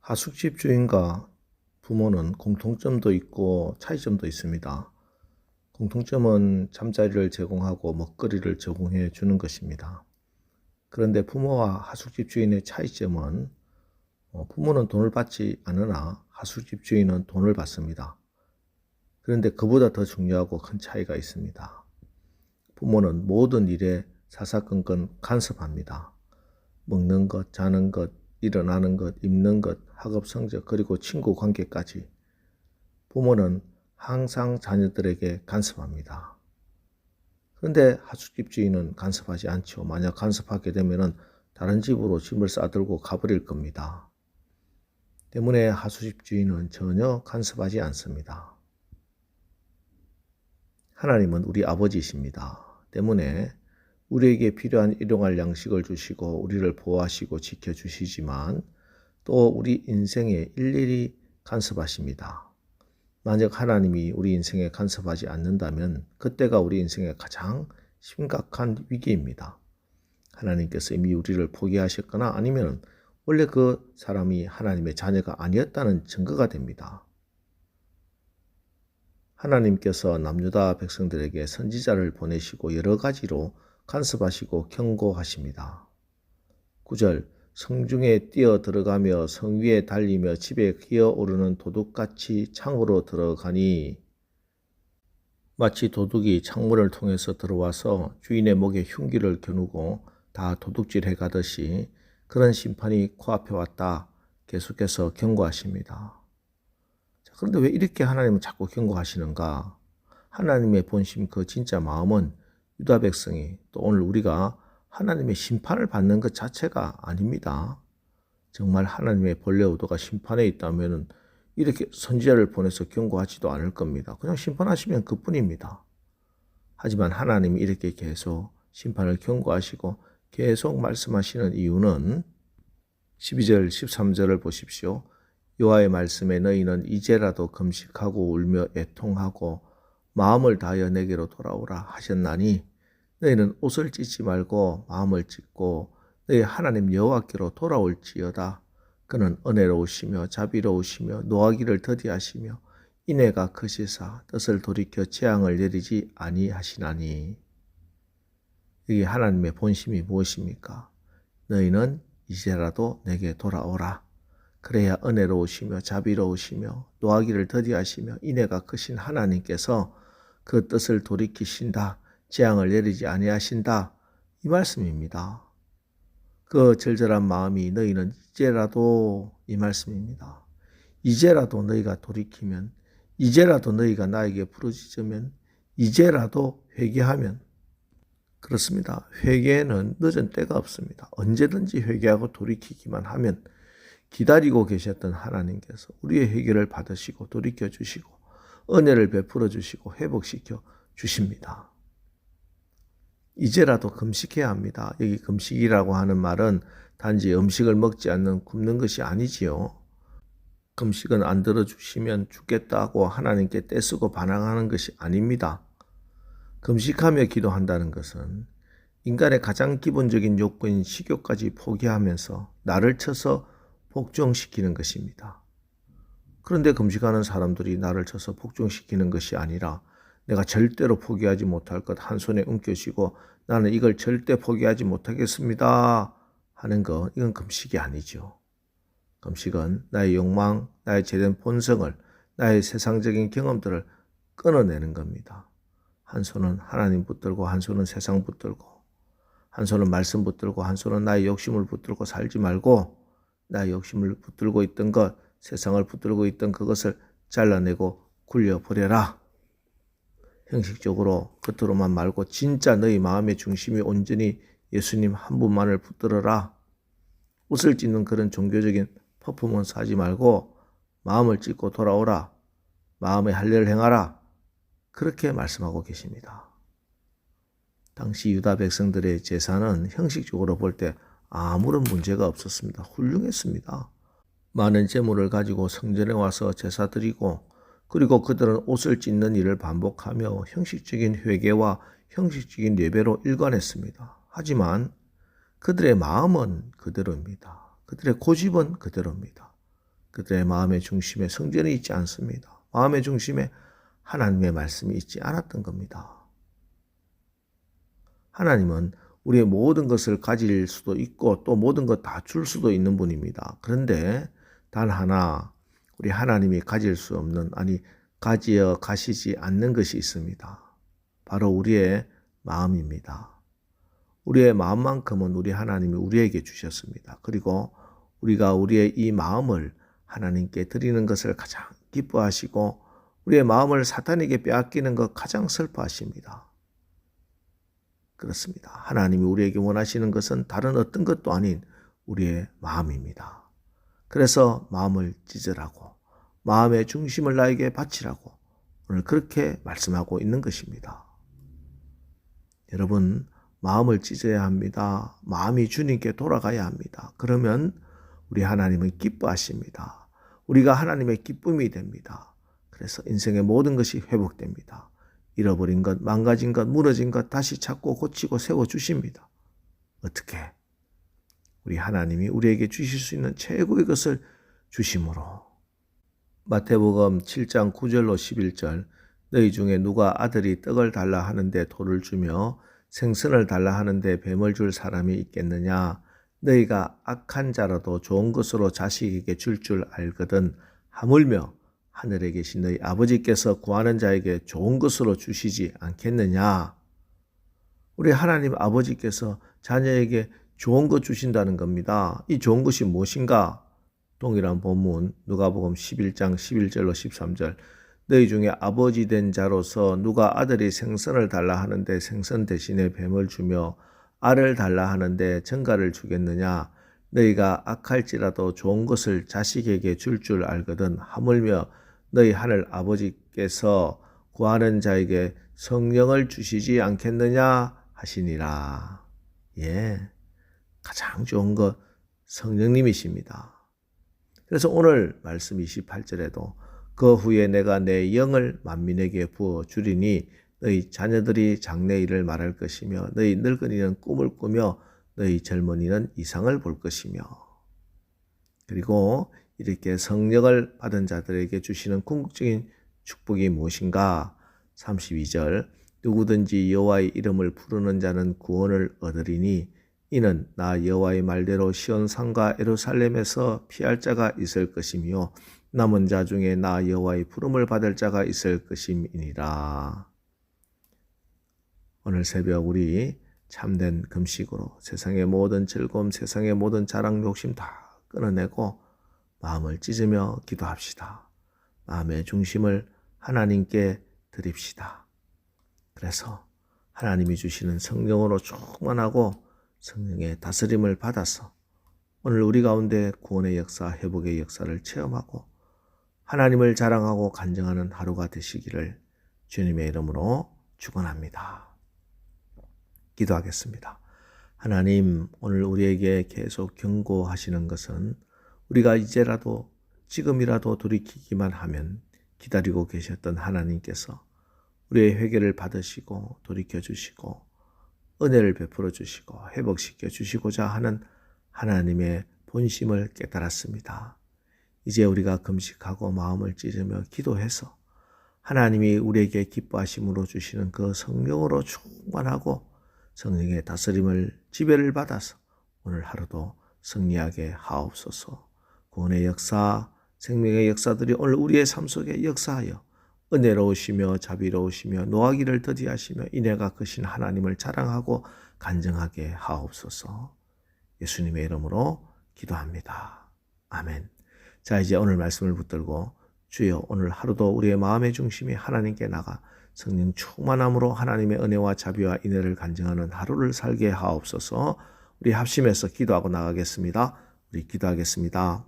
하숙집 주인과 부모는 공통점도 있고 차이점도 있습니다. 공통점은 잠자리를 제공하고 먹거리를 제공해 주는 것입니다. 그런데 부모와 하숙집 주인의 차이점은 부모는 돈을 받지 않으나 하숙집 주인은 돈을 받습니다. 그런데 그보다 더 중요하고 큰 차이가 있습니다. 부모는 모든 일에 사사건건 간섭합니다. 먹는 것, 자는 것, 일어나는 것, 입는 것, 학업 성적, 그리고 친구 관계까지 부모는 항상 자녀들에게 간섭합니다. 그런데 하숙집 주인은 간섭하지 않죠. 만약 간섭하게 되면 다른 집으로 짐을 싸들고 가버릴 겁니다. 때문에 하숙집 주인은 전혀 간섭하지 않습니다. 하나님은 우리 아버지이십니다. 때문에 우리에게 필요한 일용할 양식을 주시고 우리를 보호하시고 지켜주시지만 또 우리 인생에 일일이 간섭하십니다. 만약 하나님이 우리 인생에 간섭하지 않는다면 그때가 우리 인생의 가장 심각한 위기입니다. 하나님께서 이미 우리를 포기하셨거나 아니면 원래 그 사람이 하나님의 자녀가 아니었다는 증거가 됩니다. 하나님께서 남유다 백성들에게 선지자를 보내시고 여러 가지로 간섭하시고 경고하십니다. 9절 성중에 뛰어 들어가며 성 위에 달리며 집에 기어오르는 도둑같이 창으로 들어가니 마치 도둑이 창문을 통해서 들어와서 주인의 목에 흉기를 겨누고 다 도둑질해 가듯이 그런 심판이 코앞에 왔다. 계속해서 경고하십니다. 그런데 왜 이렇게 하나님은 자꾸 경고하시는가? 하나님의 본심 그 진짜 마음은 유다 백성이 또 오늘 우리가 하나님의 심판을 받는 것 자체가 아닙니다. 정말 하나님의 본래 의도가 심판에 있다면 이렇게 선지자를 보내서 경고하지도 않을 겁니다. 그냥 심판하시면 그뿐입니다. 하지만 하나님이 이렇게 계속 심판을 경고하시고 계속 말씀하시는 이유는 12절 13절을 보십시오. 여호와의 말씀에 너희는 이제라도 금식하고 울며 애통하고 마음을 다하여 내게로 돌아오라 하셨나니 너희는 옷을 찢지 말고 마음을 찢고 너희 하나님 여호와께로 돌아올지어다. 그는 은혜로우시며 자비로우시며 노하기를 더디하시며 인애가 크시사 뜻을 돌이켜 재앙을 내리지 아니하시나니. 여기 하나님의 본심이 무엇입니까? 너희는 이제라도 내게 돌아오라. 그래야 은혜로우시며 자비로우시며 노하기를 더디하시며 인애가 크신 하나님께서 그 뜻을 돌이키신다. 재앙을 내리지 아니하신다. 이 말씀입니다. 그 절절한 마음이 너희는 이제라도 이 말씀입니다. 이제라도 너희가 돌이키면, 이제라도 너희가 나에게 부르짖으면, 이제라도 회개하면. 그렇습니다. 회개에는 늦은 때가 없습니다. 언제든지 회개하고 돌이키기만 하면 기다리고 계셨던 하나님께서 우리의 회개를 받으시고 돌이켜 주시고 은혜를 베풀어 주시고 회복시켜 주십니다. 이제라도 금식해야 합니다. 여기 금식이라고 하는 말은 단지 음식을 먹지 않는 굶는 것이 아니지요. 금식은 안 들어주시면 죽겠다고 하나님께 떼쓰고 반항하는 것이 아닙니다. 금식하며 기도한다는 것은 인간의 가장 기본적인 욕구인 식욕까지 포기하면서 나를 쳐서 복종시키는 것입니다. 그런데 금식하는 사람들이 나를 쳐서 복종시키는 것이 아니라 내가 절대로 포기하지 못할 것 한 손에 움켜쥐고 나는 이걸 절대 포기하지 못하겠습니다 하는 것, 이건 금식이 아니죠. 금식은 나의 욕망, 나의 죄된 본성을, 나의 세상적인 경험들을 끊어내는 겁니다. 한 손은 하나님 붙들고 한 손은 세상 붙들고 한 손은 말씀 붙들고 한 손은 나의 욕심을 붙들고 살지 말고 나의 욕심을 붙들고 있던 것, 세상을 붙들고 있던 그것을 잘라내고 굴려버려라. 형식적으로 겉으로만 말고 진짜 너희 마음의 중심이 온전히 예수님 한 분만을 붙들어라. 옷을 찢는 그런 종교적인 퍼포먼스 하지 말고 마음을 찢고 돌아오라. 마음의 할례를 행하라. 그렇게 말씀하고 계십니다. 당시 유다 백성들의 제사는 형식적으로 볼 때 아무런 문제가 없었습니다. 훌륭했습니다. 많은 재물을 가지고 성전에 와서 제사 드리고 그리고 그들은 옷을 찢는 일을 반복하며 형식적인 회개와 형식적인 예배로 일관했습니다. 하지만 그들의 마음은 그대로입니다. 그들의 고집은 그대로입니다. 그들의 마음의 중심에 성전이 있지 않습니다. 마음의 중심에 하나님의 말씀이 있지 않았던 겁니다. 하나님은 우리의 모든 것을 가질 수도 있고 또 모든 것 다 줄 수도 있는 분입니다. 그런데 단 하나 우리 하나님이 가질 수 없는, 가지어 가시지 않는 것이 있습니다. 바로 우리의 마음입니다. 우리의 마음만큼은 우리 하나님이 우리에게 주셨습니다. 그리고 우리가 우리의 이 마음을 하나님께 드리는 것을 가장 기뻐하시고 우리의 마음을 사탄에게 빼앗기는 것 가장 슬퍼하십니다. 그렇습니다. 하나님이 우리에게 원하시는 것은 다른 어떤 것도 아닌 우리의 마음입니다. 그래서 마음을 찢으라고, 마음의 중심을 나에게 바치라고 오늘 그렇게 말씀하고 있는 것입니다. 여러분, 마음을 찢어야 합니다. 마음이 주님께 돌아가야 합니다. 그러면 우리 하나님은 기뻐하십니다. 우리가 하나님의 기쁨이 됩니다. 그래서 인생의 모든 것이 회복됩니다. 잃어버린 것, 망가진 것, 무너진 것 다시 찾고 고치고 세워주십니다. 어떻게? 우리 하나님이 우리에게 주실 수 있는 최고의 것을 주심으로. 마태복음 7장 9절로 11절 너희 중에 누가 아들이 떡을 달라 하는데 돌을 주며 생선을 달라 하는데 뱀을 줄 사람이 있겠느냐? 너희가 악한 자라도 좋은 것으로 자식에게 줄 알거든 하물며 하늘에 계신 너희 아버지께서 구하는 자에게 좋은 것으로 주시지 않겠느냐? 우리 하나님 아버지께서 자녀에게 좋은 것 주신다는 겁니다. 이 좋은 것이 무엇인가? 동일한 본문 누가복음 11장 11절로 13절 너희 중에 아버지 된 자로서 누가 아들이 생선을 달라 하는데 생선 대신에 뱀을 주며 알을 달라 하는데 정갈을 주겠느냐? 너희가 악할지라도 좋은 것을 자식에게 줄 알거든 하물며 너희 하늘 아버지께서 구하는 자에게 성령을 주시지 않겠느냐 하시니라. 예, 가장 좋은 것 성령님이십니다. 그래서 오늘 말씀 28절에도 그 후에 내가 내 영을 만민에게 부어 주리니 너희 자녀들이 장래 일을 말할 것이며 너희 늙은이는 꿈을 꾸며 너희 젊은이는 이상을 볼 것이며. 그리고 이렇게 성령을 받은 자들에게 주시는 궁극적인 축복이 무엇인가? 32절 누구든지 여호와의 이름을 부르는 자는 구원을 얻으리니 이는 나 여호와의 말대로 시온산과 예루살렘에서 피할 자가 있을 것이며 남은 자 중에 나 여호와의 부름을 받을 자가 있을 것임이니라. 오늘 새벽 우리 참된 금식으로 세상의 모든 즐거움, 세상의 모든 자랑, 욕심 다 끊어내고 마음을 찢으며 기도합시다. 마음의 중심을 하나님께 드립시다. 그래서 하나님이 주시는 성령으로 충만하고 성령의 다스림을 받아서 오늘 우리 가운데 구원의 역사, 회복의 역사를 체험하고 하나님을 자랑하고 간증하는 하루가 되시기를 주님의 이름으로 축원합니다. 기도하겠습니다. 하나님, 오늘 우리에게 계속 경고하시는 것은 우리가 이제라도 지금이라도 돌이키기만 하면 기다리고 계셨던 하나님께서 우리의 회개를 받으시고 돌이켜 주시고 은혜를 베풀어 주시고 회복시켜 주시고자 하는 하나님의 본심을 깨달았습니다. 이제 우리가 금식하고 마음을 찢으며 기도해서 하나님이 우리에게 기뻐하심으로 주시는 그 성령으로 충만하고 성령의 다스림을 지배를 받아서 오늘 하루도 승리하게 하옵소서. 구원의 역사, 생명의 역사들이 오늘 우리의 삶 속에 역사하여 은혜로우시며 자비로우시며 노하기를 더디하시며 인애가 크신 하나님을 자랑하고 간증하게 하옵소서. 예수님의 이름으로 기도합니다. 아멘. 자, 이제 오늘 말씀을 붙들고 주여 오늘 하루도 우리의 마음의 중심이 하나님께 나가 성령 충만함으로 하나님의 은혜와 자비와 인애를 간증하는 하루를 살게 하옵소서. 우리 합심해서 기도하고 나가겠습니다. 우리 기도하겠습니다.